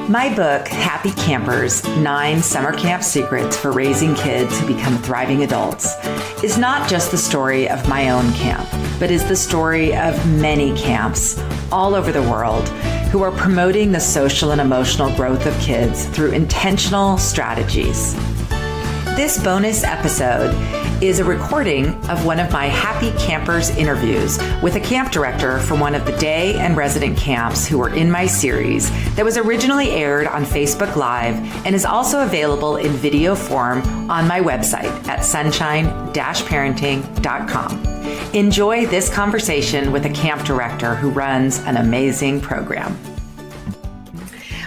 My book, Happy Campers, 9 Summer Camp Secrets for Raising Kids Who Become Thriving Adults, is not just the story of my own camp, but is the story of many camps all over the world who are promoting the social and emotional growth of kids through intentional strategies. This bonus episode is a recording of one of my Happy Campers interviews with a camp director from one of the day and resident camps who were in my series that was originally aired on Facebook Live and is also available in video form on my website at sunshine-parenting.com. Enjoy this conversation with a camp director who runs an amazing program.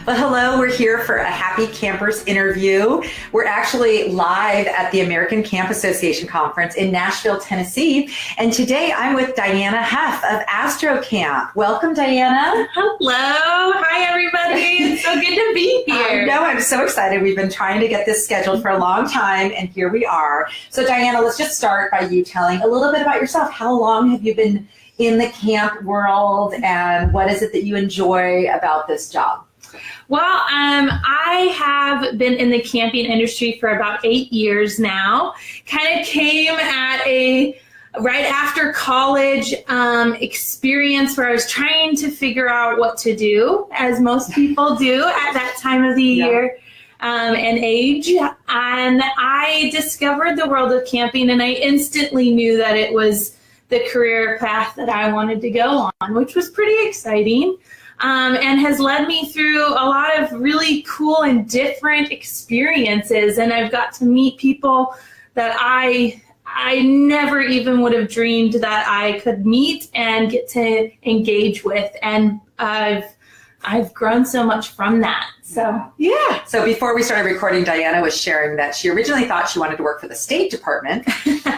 Well, hello, we're here for a Happy Campers interview. We're actually live at the American Camp Association Conference in Nashville, Tennessee. And today I'm with Diana Huff of AstroCamp. Welcome, Diana. Hello. Hi, everybody. It's so good to be here. I'm so excited. We've been trying to get this scheduled for a long time, and here we are. So, Diana, let's just start by you telling a little bit about yourself. How long have you been in the camp world, and what is it that you enjoy about this job? Well, I have been in the camping industry for about 8 years now. Kind of came at a right after college experience where I was trying to figure out what to do, as most people do at that time of the year and age. And I discovered the world of camping, and I instantly knew that it was the career path that I wanted to go on, which was pretty exciting. And has led me through a lot of really cool and different experiences. And I've got to meet people that I never even would have dreamed that I could meet and get to engage with. And I've grown so much from that. So, yeah. So before we started recording, Diana was sharing that she originally thought she wanted to work for the State Department.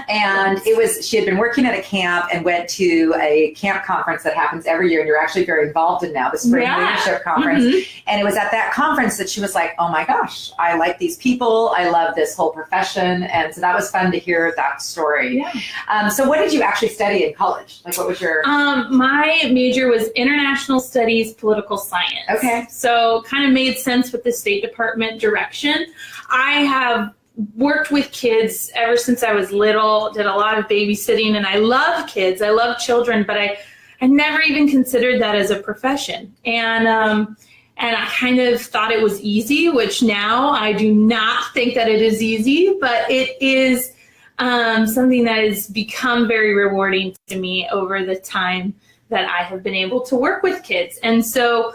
And she had been working at a camp and went to a camp conference that happens every year. And you're actually very involved in now, the Spring Leadership Conference. Mm-hmm. And it was at that conference that she was like, oh my gosh, I like these people. I love this whole profession. And so that was fun to hear that story. Yeah. So what did you actually study in college? Like, what was your... My major was International Studies, Political Science. Okay. So kind of made sense with the State Department direction. I have worked with kids ever since I was little, did a lot of babysitting, and I love kids. I love children, but I never even considered that as a profession. And I kind of thought it was easy, which now I do not think that it is easy, but it is something that has become very rewarding to me over the time that I have been able to work with kids. And so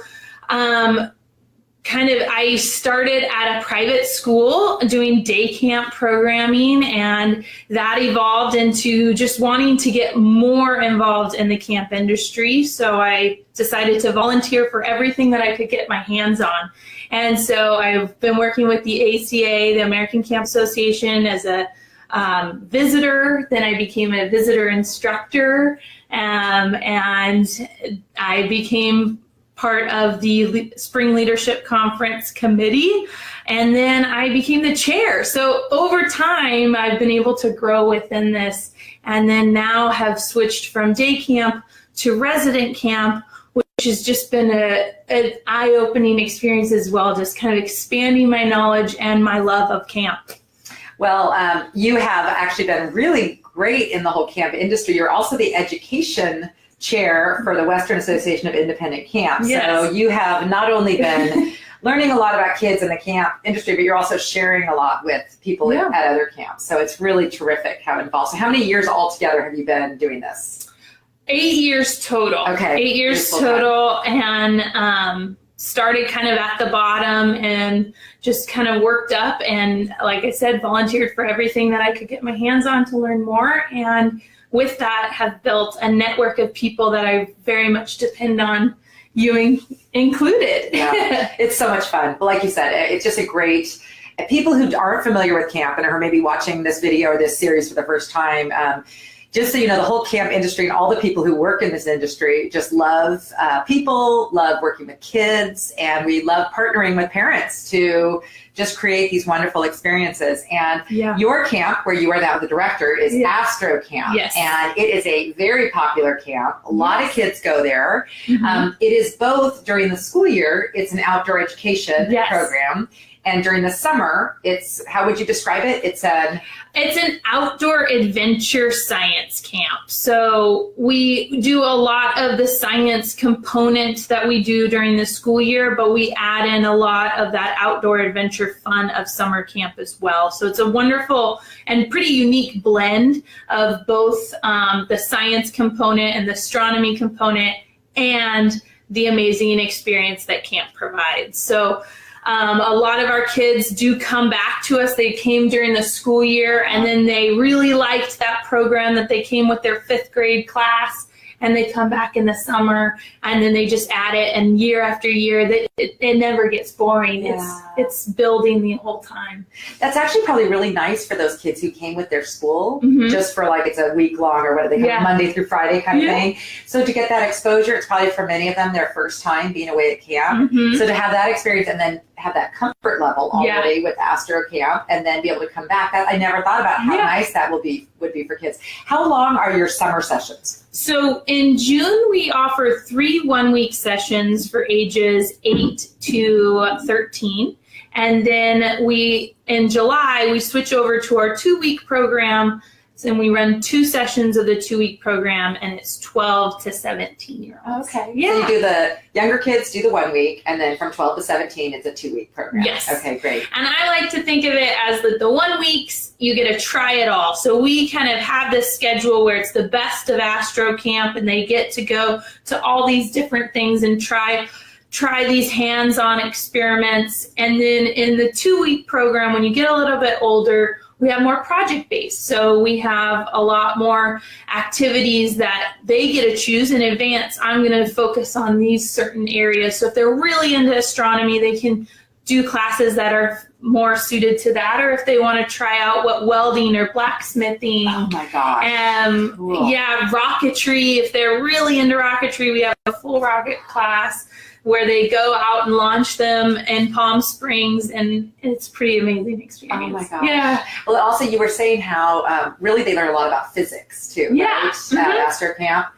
I started at a private school doing day camp programming, and that evolved into just wanting to get more involved in the camp industry. So I decided to volunteer for everything that I could get my hands on. And so I've been working with the ACA, the American Camp Association, as a visitor. Then I became a visitor instructor, and I became part of the Spring Leadership Conference committee, and then I became the chair. So over time, I've been able to grow within this, and then now have switched from day camp to resident camp, which has just been an eye-opening experience as well, just kind of expanding my knowledge and my love of camp. Well, you have actually been really great in the whole camp industry. You're also the education chair for the Western Association of Independent Camps. Yes. So you have not only been learning a lot about kids in the camp industry, but you're also sharing a lot with people at other camps. So it's really terrific how involved. So how many years altogether have you been doing this? 8 years total. Okay. 8 years total. And started kind of at the bottom and just kind of worked up. And like I said, volunteered for everything that I could get my hands on to learn more. And with that, have built a network of people that I very much depend on, you included. Yeah, it's so much fun. But like you said, it's just a great, people who aren't familiar with camp and are maybe watching this video or this series for the first time, just so you know, the whole camp industry and all the people who work in this industry just love people, love working with kids, and we love partnering with parents to just create these wonderful experiences. And your camp, where you are now the director, is AstroCamp. Yes. And it is a very popular camp. A lot of kids go there. It is both during the school year, it's an outdoor education program. And during the summer, it's, how would you describe it? It's an outdoor adventure science camp. So we do a lot of the science component that we do during the school year, but we add in a lot of that outdoor adventure fun of summer camp as well. So it's a wonderful and pretty unique blend of both the science component and the astronomy component and the amazing experience that camp provides. So a lot of our kids do come back to us. They came during the school year, and then they really liked that program that they came with their 5th grade class, and they come back in the summer, and then they just add it, and year after year, it never gets boring. It's building the whole time. That's actually probably really nice for those kids who came with their school, just for like, it's a week long, or what do they have, Monday through Friday kind of thing. So to get that exposure, it's probably for many of them their first time being away at camp. So to have that experience and then have that comfort level already with AstroCamp, and then be able to come back, that I never thought about how nice that would be for kids. How long are your summer sessions? So in June, we offer 3 1-week sessions for ages 8 to 13. And then in July, we switch over to our 2-week program. And we run 2 sessions of the 2-week program, and it's 12 to 17-year-olds. Okay. Yeah. So you do the younger kids do the 1 week, and then from 12 to 17, it's a 2-week program. Yes. Okay, great. And I like to think of it as the 1 weeks, you get to try it all. So we kind of have this schedule where it's the best of AstroCamp, and they get to go to all these different things and try these hands-on experiments. And then in the 2-week program, when you get a little bit older, we have more project-based. So we have a lot more activities that they get to choose in advance. I'm going to focus on these certain areas. So if they're really into astronomy, they can do classes that are more suited to that, or if they want to try out what welding or blacksmithing. Oh my gosh. Cool. Yeah, rocketry. If they're really into rocketry, we have a full rocket class where they go out and launch them in Palm Springs, and it's a pretty amazing experience. Oh my gosh. Yeah. Well, also you were saying how really they learn a lot about physics too, right? At AstroCamp.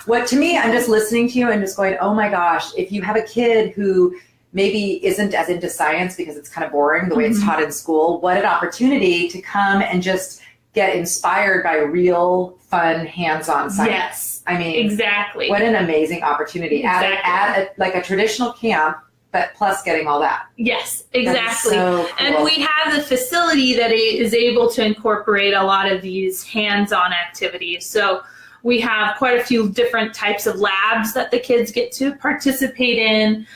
What to me, I'm just listening to you and just going, oh my gosh, if you have a kid who maybe isn't as into science because it's kind of boring the way it's taught in school, what an opportunity to come and just get inspired by real, fun, hands-on science. Yes. I mean, exactly. What an amazing opportunity. Exactly. At like a traditional camp, but plus getting all that. Yes, exactly. So cool. And we have the facility that is able to incorporate a lot of these hands-on activities. So we have quite a few different types of labs that the kids get to participate in.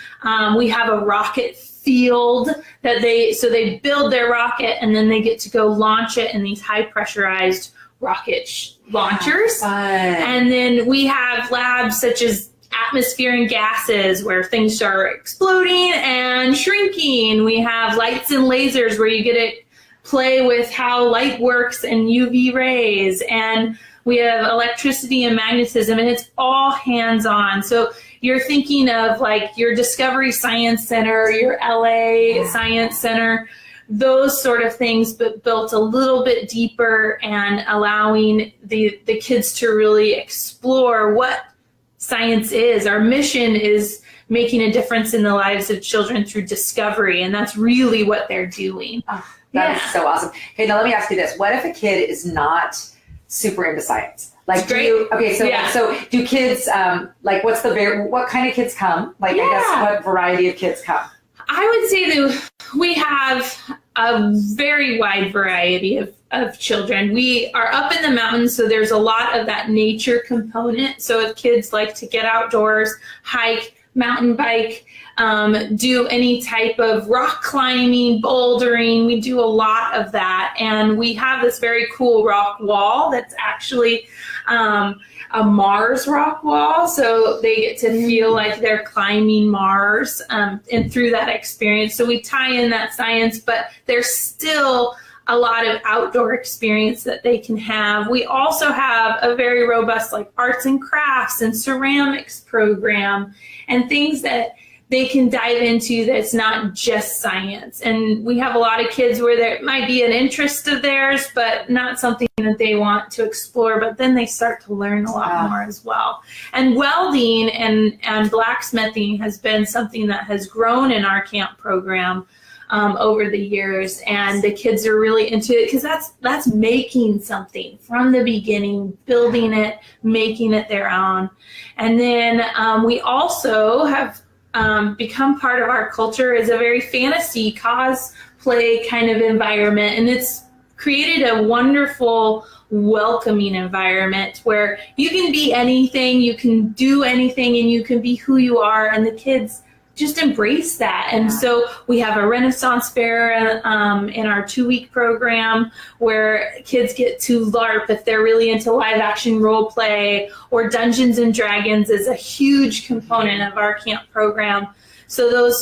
We have a rocket field that they build their rocket, and then they get to go launch it in these high pressurized rocket launchers. And then we have labs such as atmosphere and gases, where things are exploding and shrinking. We have lights and lasers, where you get to play with how light works and UV rays. And we have electricity and magnetism, and it's all hands-on. So you're thinking of like your Discovery Science Center, your LA Science Center, those sort of things, but built a little bit deeper and allowing the kids to really explore what science is. Our mission is making a difference in the lives of children through discovery, and that's really what they're doing. Oh, that is so awesome. Okay, now let me ask you this. What if a kid is not super into science? Like, so do kids, like what kind of kids come? Like, I guess what variety of kids come? I would say that we have a very wide variety of children. We are up in the mountains, so there's a lot of that nature component. So if kids like to get outdoors, hike, mountain bike, do any type of rock climbing, bouldering, we do a lot of that. And we have this very cool rock wall that's actually a Mars rock wall, so they get to feel like they're climbing Mars, and through that experience. So we tie in that science, but there's still a lot of outdoor experience that they can have. We also have a very robust like arts and crafts and ceramics program, and things that they can dive into that's not just science. And we have a lot of kids where there might be an interest of theirs, but not something that they want to explore, but then they start to learn a lot more as well. And welding and blacksmithing has been something that has grown in our camp program over the years, and the kids are really into it because that's making something from the beginning, building it, making it their own. And then we also have become part of our culture is a very fantasy cosplay kind of environment, and it's created a wonderful welcoming environment where you can be anything, you can do anything, and you can be who you are, and the kids just embrace that. And so we have a Renaissance fair in our 2-week program where kids get to LARP if they're really into live action role play, or Dungeons and Dragons is a huge component of our camp program. So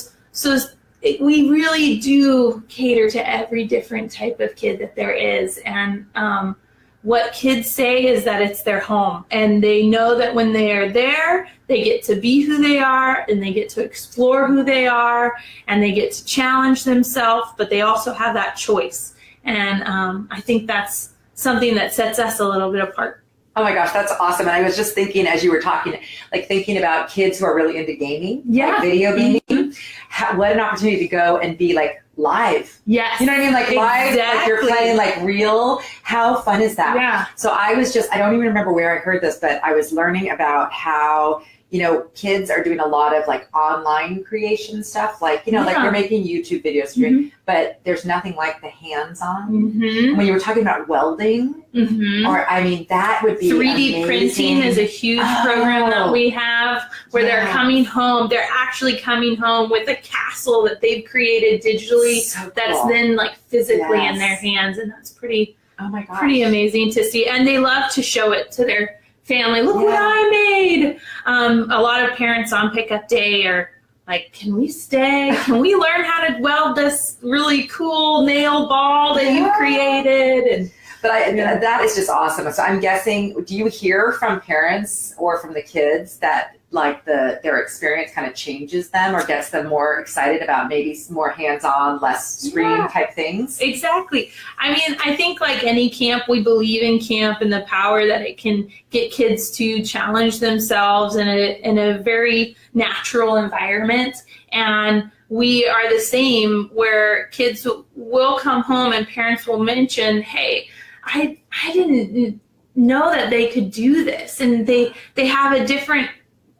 we really do cater to every different type of kid that there is. And what kids say is that it's their home, and they know that when they are there, they get to be who they are, and they get to explore who they are, and they get to challenge themselves, but they also have that choice. And I think that's something that sets us a little bit apart. Oh my gosh, that's awesome. And I was just thinking as you were talking, like thinking about kids who are really into gaming, like video gaming, what an opportunity to go and be like live. Yes. You know what I mean? Like live, like you're playing like real. How fun is that? Yeah. So I don't even remember where I heard this, but I was learning about how, you know, kids are doing a lot of like online creation stuff, like, you know, like they're making YouTube videos, but there's nothing like the hands-on. When you were talking about welding, or I mean, that would be 3D printing is a huge program that we have where they're coming home. They're actually coming home with a castle that they've created digitally that's then like physically in their hands, and that's pretty amazing to see. And they love to show it to their family. Look what I made. A lot of parents on pickup day are like, can we stay? Can we learn how to weld this really cool nail ball that you created? And that is just awesome. So I'm guessing, do you hear from parents or from the kids that like their experience kind of changes them or gets them more excited about maybe some more hands-on, less screen type things? Exactly. I mean, I think like any camp, we believe in camp and the power that it can get kids to challenge themselves in a very natural environment. And we are the same where kids will come home and parents will mention, hey, I didn't know that they could do this. And they have a different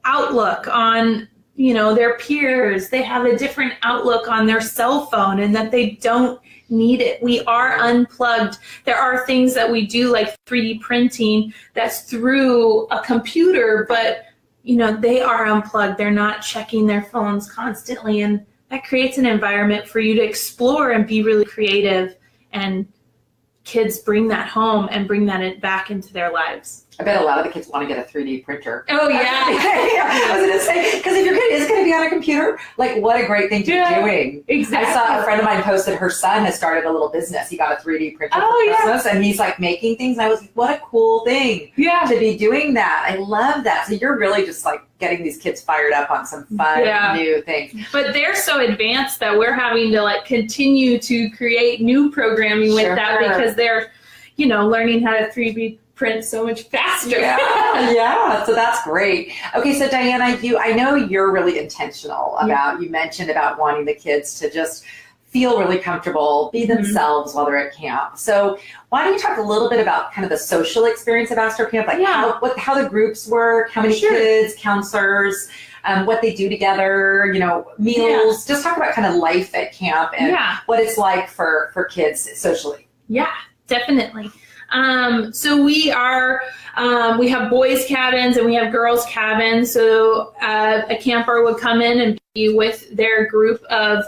outlook on, you know, their peers. They have a different outlook on their cell phone and that they don't need it. We are unplugged. There are things that we do like 3D printing that's through a computer, but, you know, they are unplugged. They're not checking their phones constantly. And that creates an environment for you to explore and be really creative. And kids bring that home and bring that back into their lives. I bet a lot of the kids want to get a 3D printer. Oh, yeah. I was going to say, because if your kid is going to be on a computer, like what a great thing to be doing. Exactly. I saw a friend of mine posted her son has started a little business. He got a 3D printer for Christmas, and he's like making things. And I was like, what a cool thing to be doing that. I love that. So you're really just like getting these kids fired up on some fun new things. But they're so advanced that we're having to like continue to create new programming with that because they're, you know, learning how to 3D print so much faster. Yeah. So that's great. Okay. So Diana, I know you're really intentional about, you mentioned about wanting the kids to just feel really comfortable, be themselves while they're at camp. So why don't you talk a little bit about kind of the social experience of AstroCamp, like how the groups work, how many kids, counselors, what they do together, you know, meals, just talk about kind of life at camp and what it's like for kids socially. Yeah, definitely. So we have boys cabins and we have girls cabins. So a camper would come in and be with their group of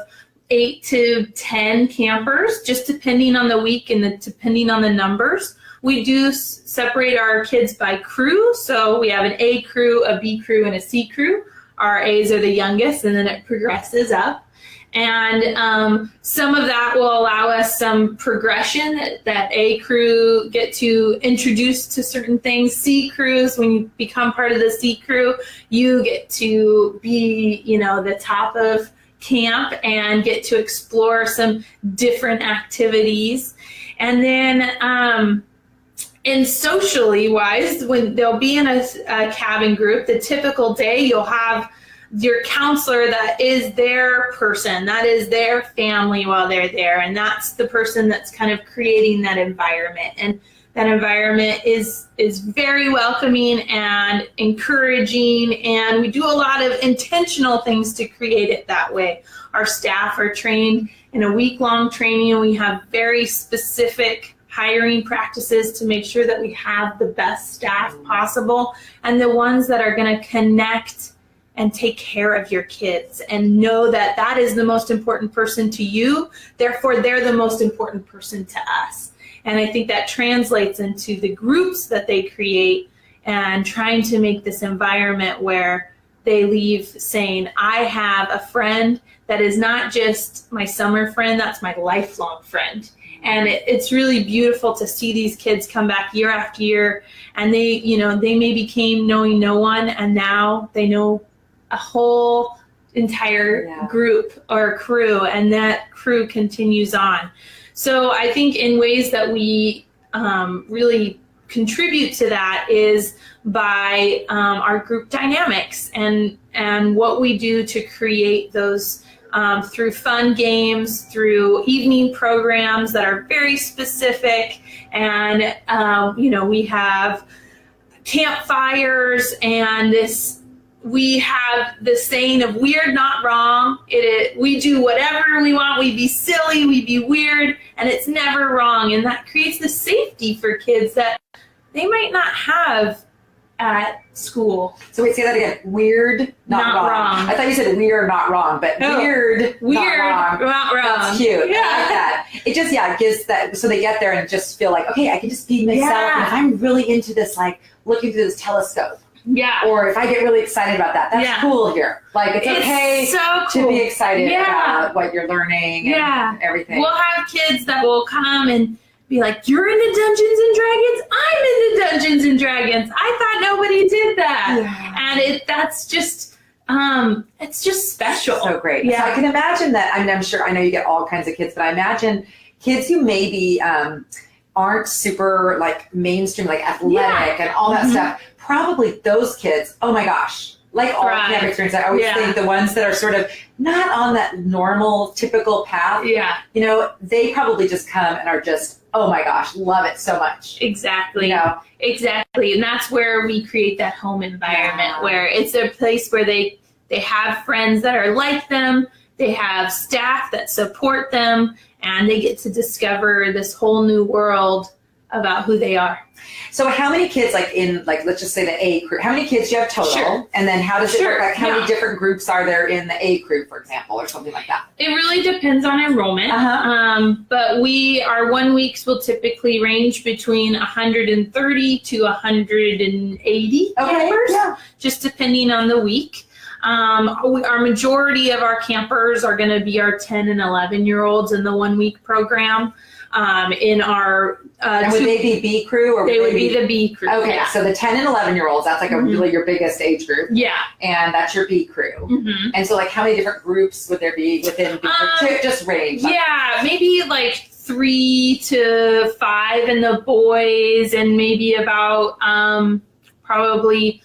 8 to 10 campers, just depending on the week and depending on the numbers. We do separate our kids by crew. So we have an A crew, a B crew, and a C crew. Our A's are the youngest, and then it progresses up. And some of that will allow us some progression that A crew get to introduce to certain things. C crews, when you become part of the C crew, you get to be, the top of camp and get to explore some different activities. And then and socially wise, when they'll be in a cabin group, the typical day you'll have your counselor that is their person, that is their family while they're there. And that's the person that's kind of creating that environment. And that environment is very welcoming and encouraging. And we do a lot of intentional things to create it that way. Our staff are trained in a week-long training, and we have very specific hiring practices to make sure that we have the best staff possible and the ones that are going to connect and take care of your kids and know that that is the most important person to you. Therefore, they're the most important person to us. And I think that translates into the groups that they create and trying to make this environment where they leave saying, I have a friend that is not just my summer friend, that's my lifelong friend. And it's really beautiful to see these kids come back year after year, and they maybe came knowing no one, and now they know a whole entire group or crew, and that crew continues on. So I think in ways that we really contribute to that is by our group dynamics and what we do to create those through fun games, through evening programs that are very specific. And, we have campfires, and we have this saying of weird, not wrong. We do whatever we want. We be silly, we be weird, and it's never wrong. And that creates the safety for kids that they might not have at school. So wait, say that again. Weird, not wrong. I thought you said weird, not wrong, but weird, not wrong. That's cute. Yeah. I like that. It just, gives that, so they get there and just feel like, okay, I can just be myself. And if I'm really into this, like looking through this telescope. Yeah. Or if I get really excited about that, that's cool here. Like it's okay so cool to be excited about what you're learning and everything. We'll have kids that will come and be like, you're into Dungeons and Dragons? I'm into Dungeons and Dragons. I thought nobody did that. Yeah. And that's just, it's just special. So great. Yeah. So I can imagine that, I'm sure, I know you get all kinds of kids, but I imagine kids who maybe aren't super like mainstream, like athletic and all that stuff, probably those kids, oh my gosh, like all camp experience, I always think the ones that are sort of not on that normal, typical path, they probably just come and are just, oh my gosh, love it so much. Exactly. Exactly. And that's where we create that home environment where it's a place where they have friends that are like them, they have staff that support them, and they get to discover this whole new world about who they are. So how many kids, let's just say the A crew, how many kids do you have total? Sure. And then how does it work? Like how many different groups are there in the A crew, for example, or something like that? It really depends on enrollment. But our 1 weeks will typically range between 130 to 180 campers, just depending on the week. Our majority of our campers are going to be our 10 and 11-year-olds in the 1 week program. In our and would they be B crew or they would be the B crew? Okay, so the 10 and 11-year-olds, that's like a really your biggest age group. Yeah, and that's your B crew. And so, like, how many different groups would there be within B crew? Just range. Maybe like 3 to 5 in the boys, and maybe about probably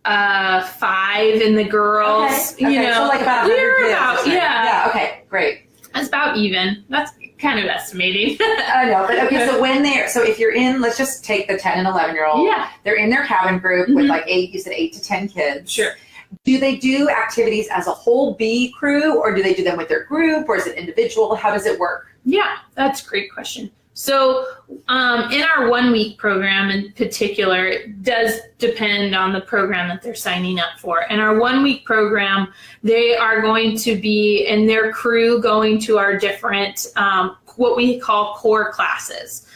5 in the girls. Okay. So like about 100 kids. Yeah. Okay, great. That's about even. That's kind of estimating. I know, but okay, so if you're in, let's just take the 10 and 11-year-old. They're in their cabin group with like 8 to 10 kids. Sure. Do they do activities as a whole B crew, or do they do them with their group, or is it individual? How does it work? Yeah, that's a great question. So in our 1 week program in particular, it does depend on the program that they're signing up for. In our 1 week program, they are going to be in their crew going to our different, what we call core classes.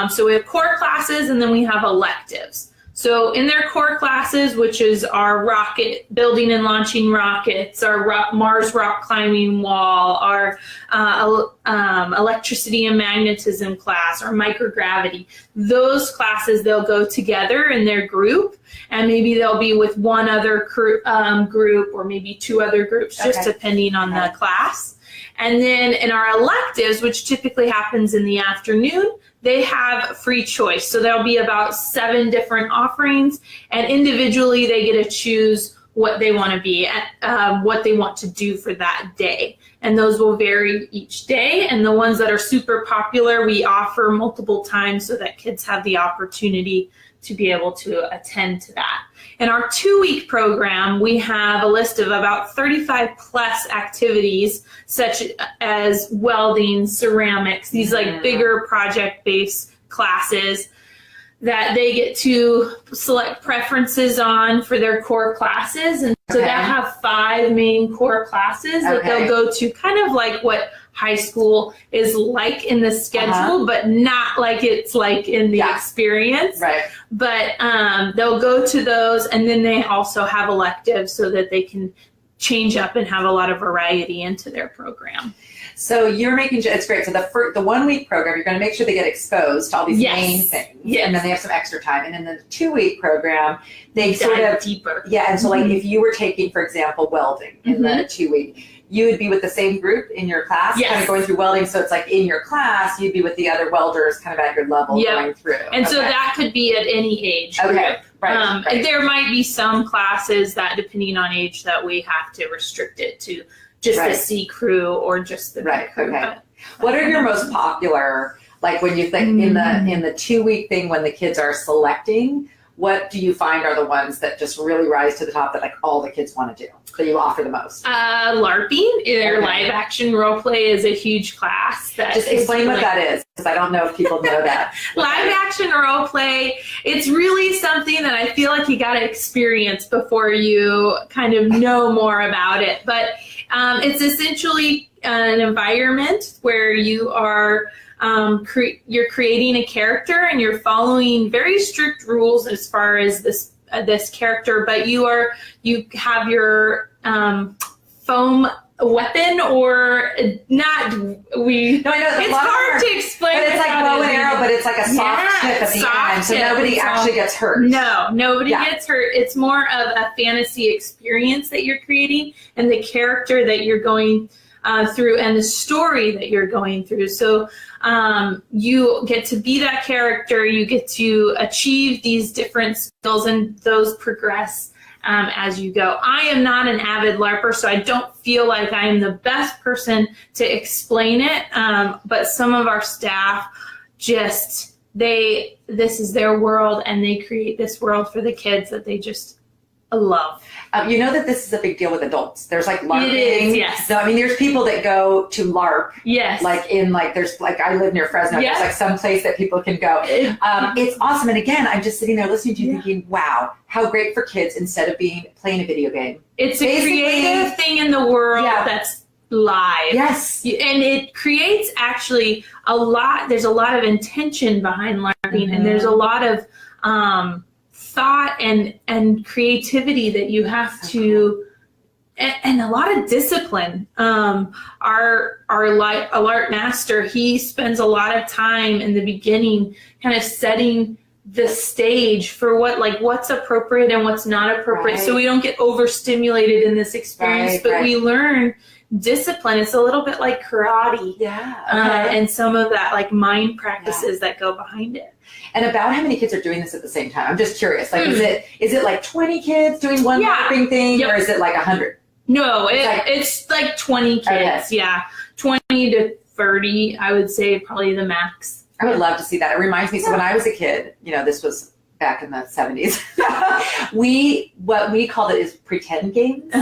So we have core classes, and then we have electives. So in their core classes, which is our rocket building and launching rockets, our Mars rock climbing wall, our electricity and magnetism class, or microgravity, those classes, they'll go together in their group, and maybe they'll be with one other group or maybe two other groups, just depending on the class. And then in our electives, which typically happens in the afternoon, they have free choice. So there'll be about 7 different offerings, and individually they get to choose what they want to be, what they want to do for that day. And those will vary each day. And the ones that are super popular, we offer multiple times so that kids have the opportunity to be able to attend to that. In our 2-week program, we have a list of about 35 plus activities, such as welding, ceramics, these like bigger project-based classes that they get to select preferences on for their core classes. And so that have 5 main core classes that they'll go to, kind of like what high school is like in the schedule, but not like it's like in the experience. Right. But they'll go to those, and then they also have electives so that they can change up and have a lot of variety into their program. So you're making sure, it's great. So the 1-week program, you're going to make sure they get exposed to all these main things. Yes. And then they have some extra time. And in the 2-week program, they sort of deeper. Yeah. And so like if you were taking, for example, welding in the 2-week, you would be with the same group in your class, kind of going through welding. So it's like in your class, you'd be with the other welders kind of at your level going through. And so that could be at any age group. Right. There might be some classes that, depending on age, that we have to restrict it to just the C crew or just the B crew. What are your most popular, like when you think in the 2-week thing, when the kids are selecting, what do you find are the ones that just really rise to the top that like all the kids want to do, that you offer the most? LARPing, or live action role play, is a huge class. Just explain what that is, because I don't know if people know that. Live action role play, it's really something that I feel like you got to experience before you kind of know more about it. But it's essentially an environment where you are you're creating a character, and you're following very strict rules as far as this character, but you have your foam weapon, or not. No, I know it's hard to explain. But it's like bow and arrow, but it's like a soft tip at the end, so nobody actually gets hurt. No, nobody gets hurt. It's more of a fantasy experience that you're creating, and the character that you're going through, and the story that you're going through. So you get to be that character, you get to achieve these different skills, and those progress as you go. I am not an avid LARPer, so I don't feel like I am the best person to explain it, but some of our staff this is their world, and they create this world for the kids that they just love. You know that this is a big deal with adults. There's like LARPing. It is, yes. So I mean, there's people that go to LARP. Yes. There's I live near Fresno. Yes. There's like some place that people can go. It's awesome. And again, I'm just sitting there listening to you thinking, wow, how great for kids instead of playing a video game. It's a creative thing in the world that's live. Yes. And it creates actually there's a lot of intention behind LARPing, and there's a lot of thought and creativity that you have to, and a lot of discipline. Our alert master, he spends a lot of time in the beginning kind of setting the stage for what's appropriate and what's not appropriate, so we don't get overstimulated in this experience, but we learn discipline. It's a little bit like karate, and some of that like mind practices that go behind it. And about how many kids are doing this at the same time? I'm just curious. Like, is it like 20 kids doing one LARPing thing, or is it like 100? No, it's like 20 kids. 20 to 30, I would say, probably the max. I would love to see that. It reminds me. So when I was a kid, this was back in the 70s. What we called it is pretend games.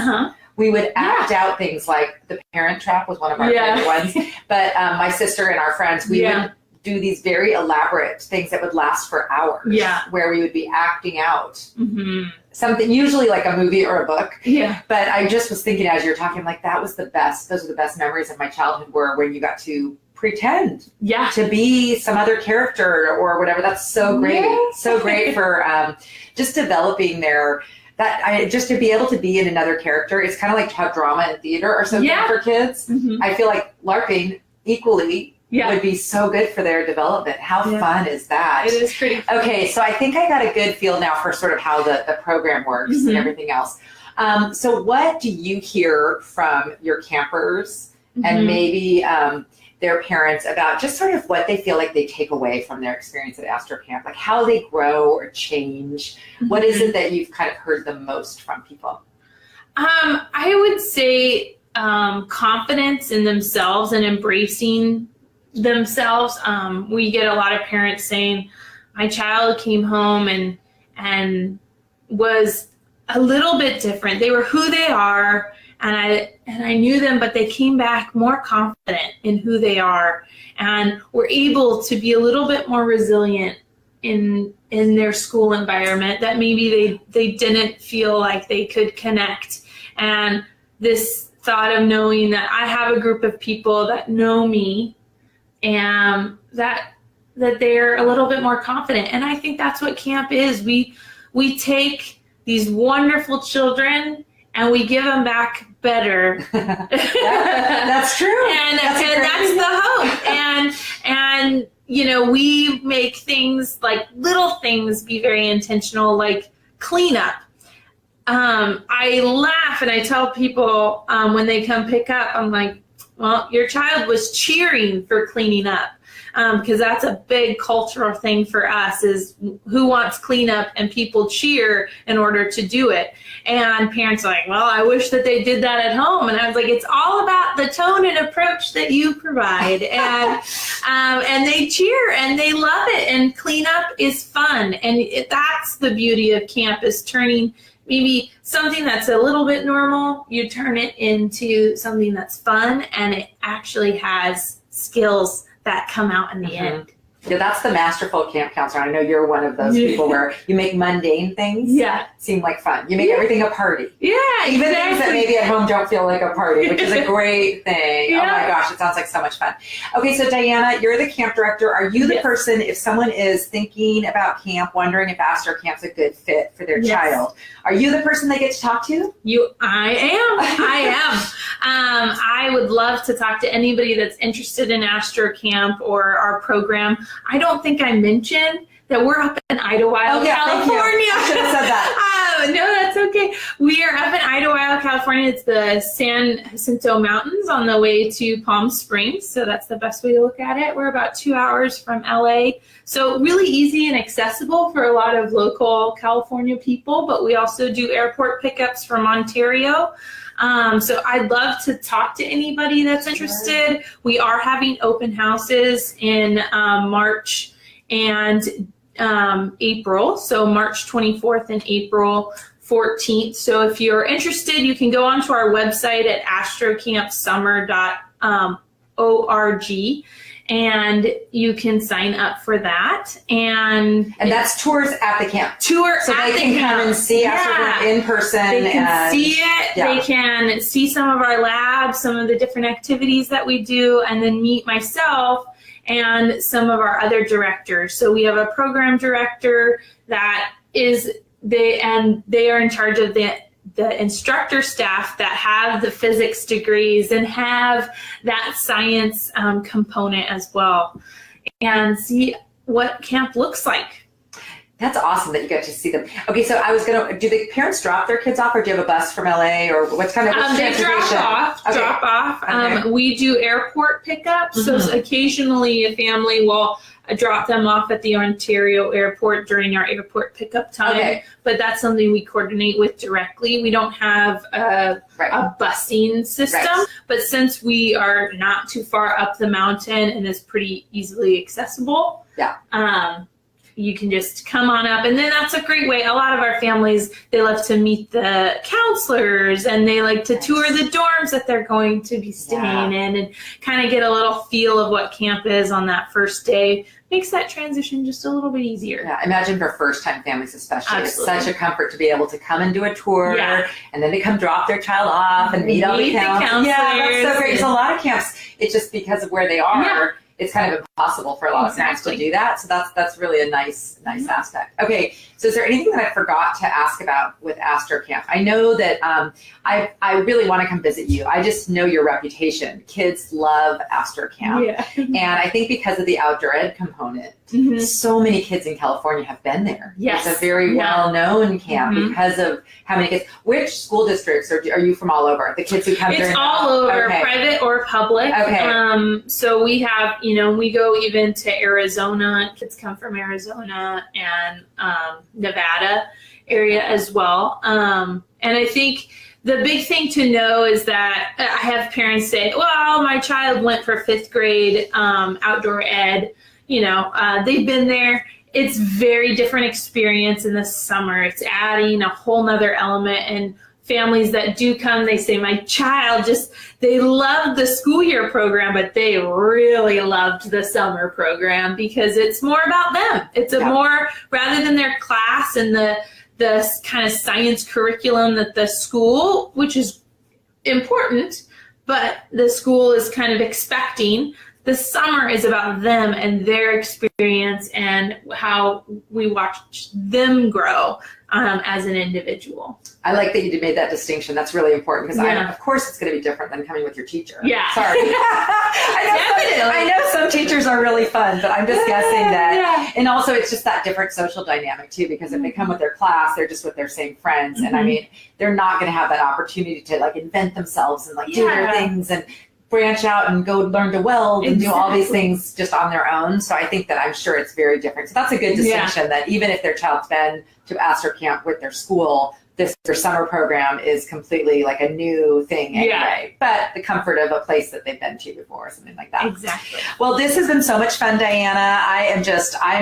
We would act out things like the Parent Trap was one of our favorite ones. But my sister and our friends, we would do these very elaborate things that would last for hours. Where we would be acting out something, usually like a movie or a book. But I just was thinking as you were talking, like that was the best. Those are the best memories of my childhood, were when you got to pretend to be some other character or whatever. That's so great. Yeah. So great for just developing just to be able to be in another character. It's kind of like how drama and theater are so good for kids. Mm-hmm. I feel like LARPing equally would be so good for their development. How fun is that? It is pretty fun. Okay, so I think I got a good feel now for sort of how the program works and everything else. So what do you hear from your campers and maybe their parents about just sort of what they feel like they take away from their experience at AstroCamp, like how they grow or change? What is it that you've kind of heard the most from people? I would say confidence in themselves and embracing themselves. We get a lot of parents saying, my child came home and was a little bit different. They were who they are, and I knew them, but they came back more confident in who they are and were able to be a little bit more resilient in their school environment that maybe they didn't feel like they could connect. And this thought of knowing that I have a group of people that know me and that they're a little bit more confident. And I think that's what camp is. We take these wonderful children and we give them back better. That's true. And that's the hope. And you know, we make things like little things be very intentional, like cleanup. I laugh and I tell people when they come pick up, I'm like, well, your child was cheering for cleaning up, because that's a big cultural thing for us is who wants cleanup, and people cheer in order to do it. And parents are like, well, I wish that they did that at home. And I was like, it's all about the tone and approach that you provide. And they cheer and they love it. And cleanup is fun. And that's the beauty of camp, is turning maybe something that's a little bit normal, you turn it into something that's fun, and it actually has skills that come out in the end. Yeah, that's the masterful camp counselor. I know you're one of those people where you make mundane things seem like fun. You make everything a party. Yeah, even things that maybe at home don't feel like a party, which is a great thing. Oh my gosh, it sounds like so much fun. Okay, so Diana, you're the camp director. Are you the person, if someone is thinking about camp, wondering if AstroCamp's a good fit for their child, are you the person they get to talk to? I am. I would love to talk to anybody that's interested in AstroCamp or our program. I don't think I mentioned that we're up in Idyllwild, California. I should have said that. No, that's okay. We are up in Idyllwild, California. It's the San Jacinto Mountains on the way to Palm Springs. So that's the best way to look at it. We're about 2 hours from LA. So really easy and accessible for a lot of local California people, but we also do airport pickups from Ontario. So I'd love to talk to anybody that's interested. We are having open houses in March and April, so March 24th and April 14th. So if you're interested, you can go onto our website at astrocampsummer.org. And you can sign up for that. And that's tours at the camp. So they can come and see AstroCamp in person. They can see it. Yeah. They can see some of our labs, some of the different activities that we do, and then meet myself and some of our other directors. So we have a program director that they are in charge of the instructor staff that have the physics degrees and have that science component as well, and see what camp looks like. That's awesome that you get to see them. Okay, so do the parents drop their kids off, or do you have a bus from LA, or what's kind of they drop off. Okay. We do airport pickups, so occasionally a family will drop them off at the Ontario airport during our airport pickup time, but that's something we coordinate with directly. We don't have a busing system, but since we are not too far up the mountain and is pretty easily accessible, you can just come on up. And then that's a great way. A lot of our families, they love to meet the counselors, and they like to tour the dorms that they're going to be staying in, and kind of get a little feel of what camp is on that first day. Makes that transition just a little bit easier. Yeah, imagine for first-time families especially. Absolutely. It's such a comfort to be able to come and do a tour, and then they come drop their child off and meet all the counselors. Yeah, that's so great. So a lot of camps, it's just because of where they are, it's kind of impossible for a lot of parents to do that. So that's really a nice aspect. Okay, so is there anything that I forgot to ask about with AstroCamp? I know that I really want to come visit you. I just know your reputation. Kids love AstroCamp. And I think because of the outdoor ed component, so many kids in California have been there. It's a very well-known camp because of how many kids. Which school districts are you from all over? The kids who come there? It's all over, private or public. So we have, we go even to Arizona. Kids come from Arizona and Nevada area as well. And I think the big thing to know is that I have parents say, well, my child went for 5th grade outdoor ed. They've been there. It's very different experience in the summer. It's adding a whole nother element, and families that do come, they say, my child they loved the school year program, but they really loved the summer program because it's more about them. It's more, rather than their class and the kind of science curriculum that the school, which is important, but the school is kind of expecting. The summer is about them and their experience and how we watch them grow as an individual. I like that you made that distinction. That's really important because of course it's going to be different than coming with your teacher. Sorry. I know some teachers are really fun, but I'm just guessing that. And also it's just that different social dynamic too, because if they come with their class, they're just with their same friends. And I mean, they're not going to have that opportunity to like invent themselves and like do their things and branch out and go learn to weld and do all these things just on their own. So I think that I'm sure it's very different. So that's a good distinction that even if their child's been to AstroCamp with their school, their summer program is completely like a new thing anyway. But the comfort of a place that they've been to before or something like that. Exactly. Well, this has been so much fun, Diana. I'm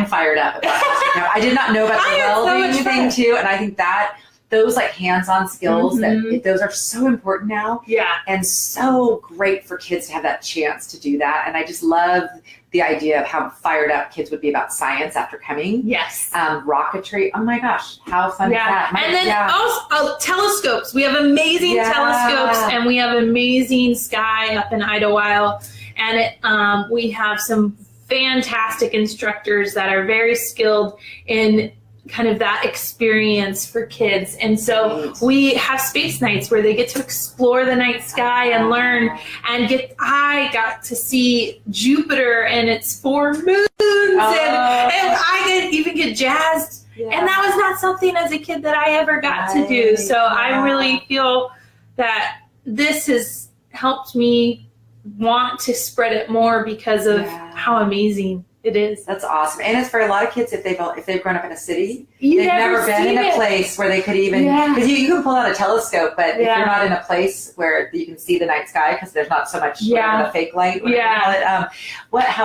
fired up about AstroCamp. I did not know about the welding thing too. And I think that those like hands-on skills those are so important now. And so great for kids to have that chance to do that. And I just love the idea of how fired up kids would be about science after coming. Rocketry. Oh my gosh, how fun is that? And then also telescopes. We have amazing telescopes and we have amazing sky up in Idyllwild. And we have some fantastic instructors that are very skilled in kind of that experience for kids. And so we have space nights where they get to explore the night sky and learn and I got to see Jupiter and its 4 moons and I even get jazzed. And that was not something as a kid that I ever got to do. So I really feel that this has helped me want to spread it more because of how amazing it is. That's awesome. And it's for a lot of kids, if they've grown up in a city, they've never been in a place where they could even, because you can pull out a telescope, but if you're not in a place where you can see the night sky, because there's not so much the fake light, how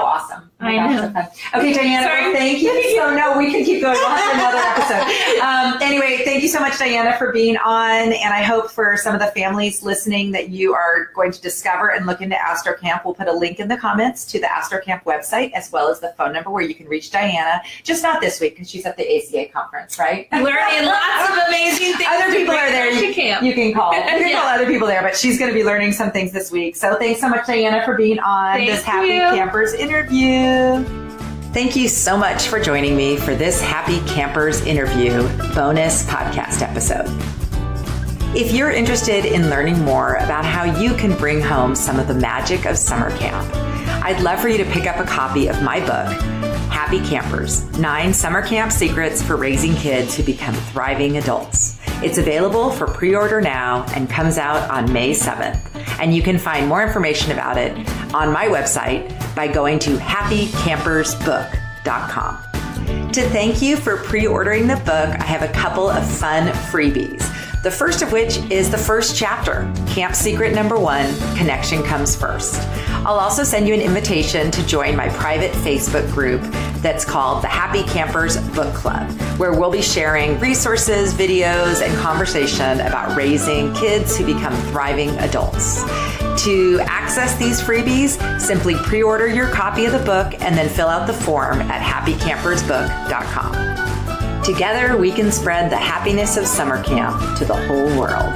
awesome. I know. So fun. Okay, Diana, thank you. So no, we can keep going on for another episode. Anyway, thank you so much, Diana, for being on. And I hope for some of the families listening that you are going to discover and look into AstroCamp. We'll put a link in the comments to the AstroCamp website, as well as the phone number where you can reach Diana, just not this week because she's at the ACA conference, right? Learning lots of amazing things. Other people are there. You can call. You can call other people there, but she's going to be learning some things this week. So thanks so much, Diana, for being on this Happy Campers interview. Thank you so much for joining me for this Happy Campers interview bonus podcast episode. If you're interested in learning more about how you can bring home some of the magic of summer camp, I'd love for you to pick up a copy of my book, Happy Campers, 9 Summer Camp Secrets for Raising Kids Who Become Thriving Adults. It's available for pre-order now and comes out on May 7th. And you can find more information about it on my website by going to happycampersbook.com. To thank you for pre-ordering the book, I have a couple of fun freebies. The first of which is the first chapter, Camp Secret Number 1, Connection Comes First. I'll also send you an invitation to join my private Facebook group that's called the Happy Campers Book Club, where we'll be sharing resources, videos, and conversation about raising kids who become thriving adults. To access these freebies, simply pre-order your copy of the book and then fill out the form at happycampersbook.com. Together, we can spread the happiness of summer camp to the whole world.